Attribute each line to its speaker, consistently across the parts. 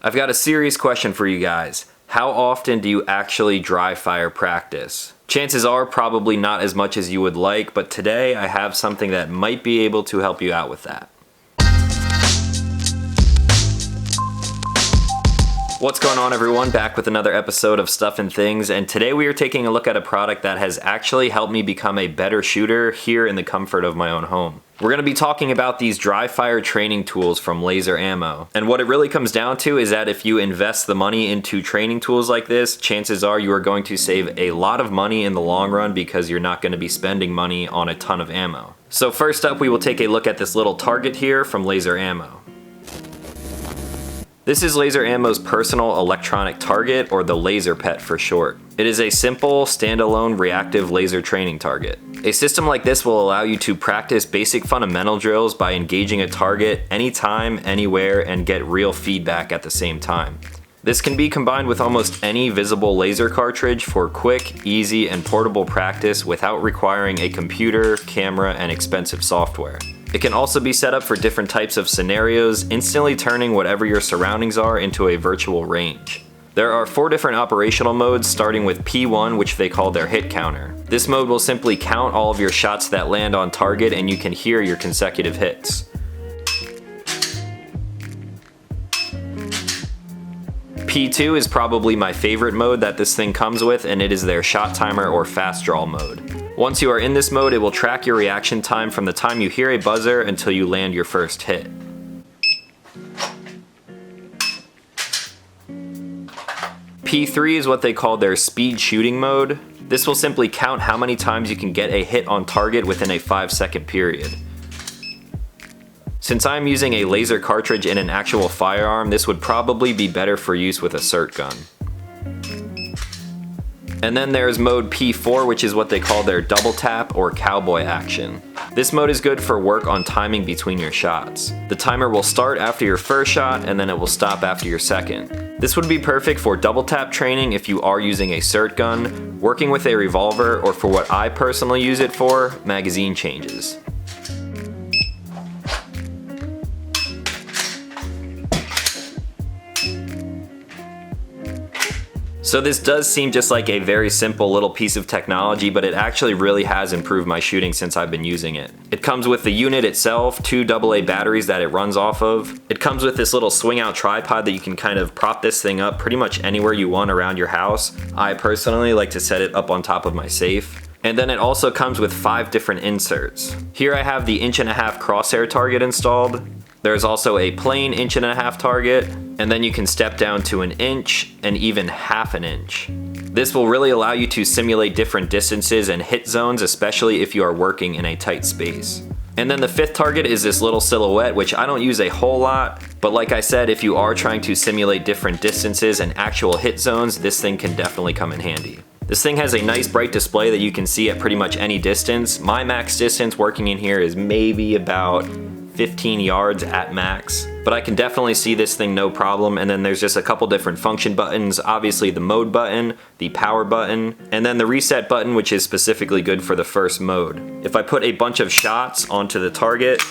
Speaker 1: I've got a serious question for you guys. How often do you actually dry fire practice? Chances are probably not as much as you would like, but today I have something that might be able to help you out with that. What's going on, everyone? Back with another episode of Stuff and Things, and today we are taking a look at a product that has actually helped me become a better shooter here in the comfort of my own home. We're going to be talking about these dry fire training tools from Laser Ammo. And what it really comes down to is that if you invest the money into training tools like this, chances are you are going to save a lot of money in the long run because you're not going to be spending money on a ton of ammo. So first up, we will take a look at this little target here from Laser Ammo. This is Laser Ammo's personal electronic target, or the Laser Pet for short. It is a simple, standalone reactive laser training target. A system like this will allow you to practice basic fundamental drills by engaging a target anytime, anywhere, and get real feedback at the same time. This can be combined with almost any visible laser cartridge for quick, easy, and portable practice without requiring a computer, camera, and expensive software. It can also be set up for different types of scenarios, instantly turning whatever your surroundings are into a virtual range. There are 4 different operational modes, starting with P1, which they call their hit counter. This mode will simply count all of your shots that land on target, and you can hear your consecutive hits. P2 is probably my favorite mode that this thing comes with, and it is their shot timer or fast draw mode. Once you are in this mode, it will track your reaction time from the time you hear a buzzer until you land your first hit. P3 is what they call their speed shooting mode. This will simply count how many times you can get a hit on target within a 5-second period. Since I'm using a laser cartridge in an actual firearm, this would probably be better for use with a SIRT gun. And then there's mode P4, which is what they call their double tap or cowboy action. This mode is good for work on timing between your shots. The timer will start after your first shot, and then it will stop after your second. This would be perfect for double tap training if you are using a SIRT gun, working with a revolver, or for what I personally use it for, magazine changes. So this does seem just like a very simple little piece of technology, but it actually really has improved my shooting since I've been using it. It comes with the unit itself, 2 AA batteries that it runs off of. It comes with this little swing out tripod that you can kind of prop this thing up pretty much anywhere you want around your house. I personally like to set it up on top of my safe. And then it also comes with 5 different inserts. Here I have the 1.5" crosshair target installed. There's also a plain 1.5" target, and then you can step down to 1 inch and even 1/2 inch. This will really allow you to simulate different distances and hit zones, especially if you are working in a tight space. And then the 5th target is this little silhouette, which I don't use a whole lot, but like I said, if you are trying to simulate different distances and actual hit zones, this thing can definitely come in handy. This thing has a nice bright display that you can see at pretty much any distance. My max distance working in here is maybe about 15 yards at max, but I can definitely see this thing no problem. And then there's just a couple different function buttons, obviously the mode button, the power button, and then the reset button, which is specifically good for the first mode. If I put a bunch of shots onto the target,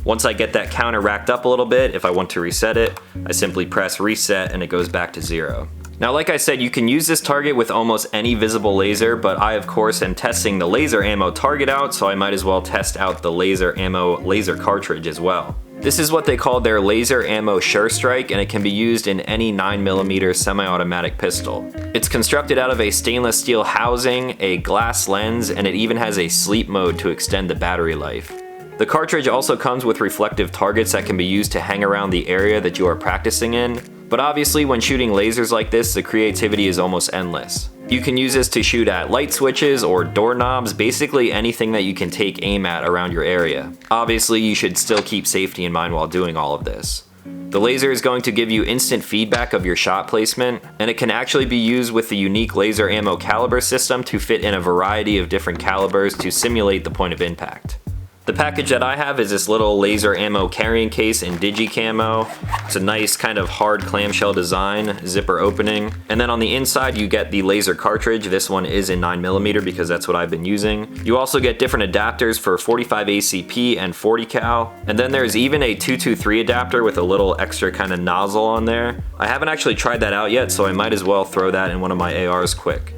Speaker 1: once I get that counter racked up a little bit, if I want to reset it, I simply press reset and it goes back to 0. Now, like I said, you can use this target with almost any visible laser, but I of course am testing the Laser Ammo target out, so I might as well test out the Laser Ammo laser cartridge as well. This is what they call their Laser Ammo Sure Strike, and it can be used in any 9mm semi-automatic pistol. It's constructed out of a stainless steel housing, a glass lens, and it even has a sleep mode to extend the battery life. The cartridge also comes with reflective targets that can be used to hang around the area that you are practicing in, but obviously when shooting lasers like this, the creativity is almost endless. You can use this to shoot at light switches or doorknobs, basically anything that you can take aim at around your area. Obviously, you should still keep safety in mind while doing all of this. The laser is going to give you instant feedback of your shot placement, and it can actually be used with the unique Laser Ammo caliber system to fit in a variety of different calibers to simulate the point of impact. The package that I have is this little laser ammo carrying case in digi camo. It's a nice kind of hard clamshell design, zipper opening. And then on the inside you get the laser cartridge. This one is in 9mm because that's what I've been using. You also get different adapters for 45 ACP and 40 cal. And then there's even a 223 adapter with a little extra kind of nozzle on there. I haven't actually tried that out yet, so I might as well throw that in one of my ARs quick.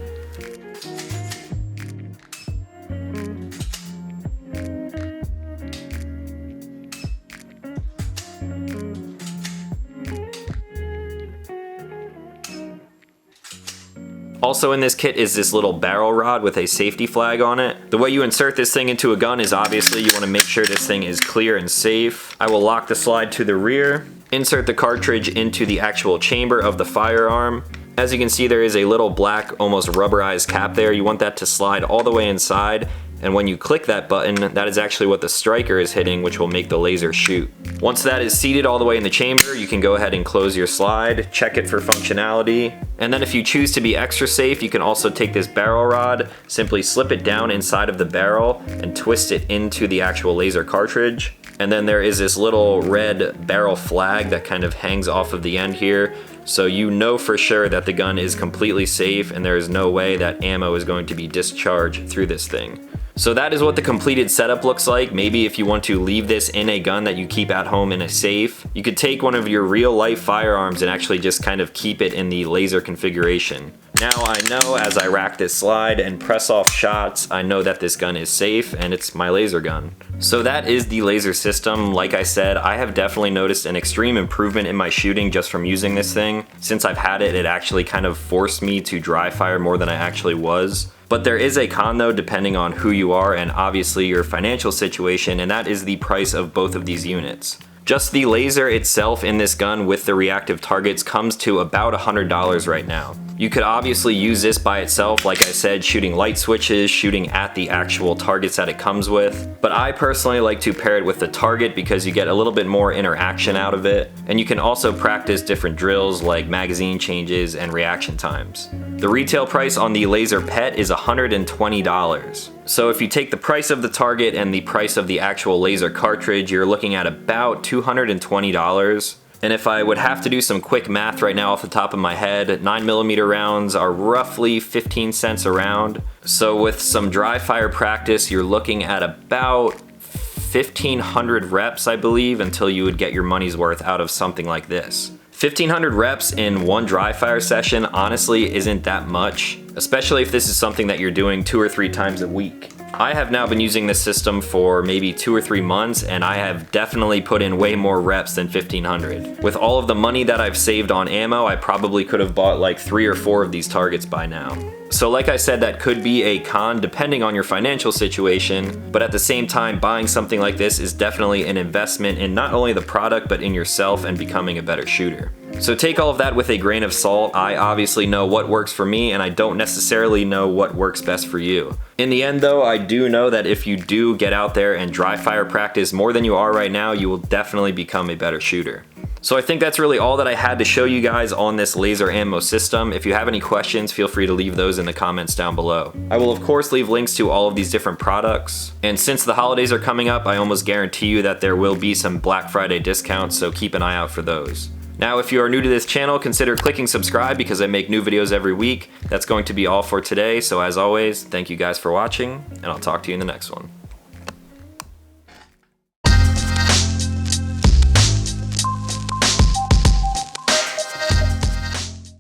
Speaker 1: Also in this kit is this little barrel rod with a safety flag on it. The way you insert this thing into a gun is obviously you want to make sure this thing is clear and safe. I will lock the slide to the rear, insert the cartridge into the actual chamber of the firearm. As you can see, there is a little black, almost rubberized cap there. You want that to slide all the way inside. And when you click that button, that is actually what the striker is hitting, which will make the laser shoot. Once that is seated all the way in the chamber, you can go ahead and close your slide, check it for functionality. And then if you choose to be extra safe, you can also take this barrel rod, simply slip it down inside of the barrel and twist it into the actual laser cartridge. And then there is this little red barrel flag that kind of hangs off of the end here. So you know for sure that the gun is completely safe and there is no way that ammo is going to be discharged through this thing. So that is what the completed setup looks like. Maybe if you want to leave this in a gun that you keep at home in a safe, you could take one of your real life firearms and actually just kind of keep it in the laser configuration. Now I know as I rack this slide and press off shots, I know that this gun is safe and it's my laser gun. So that is the laser system. Like I said, I have definitely noticed an extreme improvement in my shooting just from using this thing. Since I've had it, it actually kind of forced me to dry fire more than I actually was. But there is a con though, depending on who you are and obviously your financial situation, and that is the price of both of these units. Just the laser itself in this gun with the reactive targets comes to about $100 right now. You could obviously use this by itself, like I said, shooting light switches, shooting at the actual targets that it comes with. But I personally like to pair it with the target because you get a little bit more interaction out of it. And you can also practice different drills like magazine changes and reaction times. The retail price on the Laser Pet is $120. So if you take the price of the target and the price of the actual laser cartridge, you're looking at about $220. And if I would have to do some quick math right now off the top of my head, 9mm rounds are roughly 15 cents a round. So with some dry fire practice, you're looking at about 1,500 reps, I believe, until you would get your money's worth out of something like this. 1,500 reps in one dry fire session honestly isn't that much, especially if this is something that you're doing 2 or 3 times a week. I have now been using this system for maybe 2 or 3 months and I have definitely put in way more reps than 1,500. With all of the money that I've saved on ammo, I probably could have bought like 3 or 4 of these targets by now. So like I said, that could be a con depending on your financial situation, but at the same time, buying something like this is definitely an investment in not only the product, but in yourself and becoming a better shooter. So take all of that with a grain of salt. I obviously know what works for me and I don't necessarily know what works best for you. In the end though, I do know that if you do get out there and dry fire practice more than you are right now, you will definitely become a better shooter. So I think that's really all that I had to show you guys on this laser ammo system. If you have any questions, feel free to leave those in the comments down below. I will of course leave links to all of these different products. And since the holidays are coming up, I almost guarantee you that there will be some Black Friday discounts, so keep an eye out for those. Now, if you are new to this channel, consider clicking subscribe because I make new videos every week. That's going to be all for today. So as always, thank you guys for watching and I'll talk to you in the next one.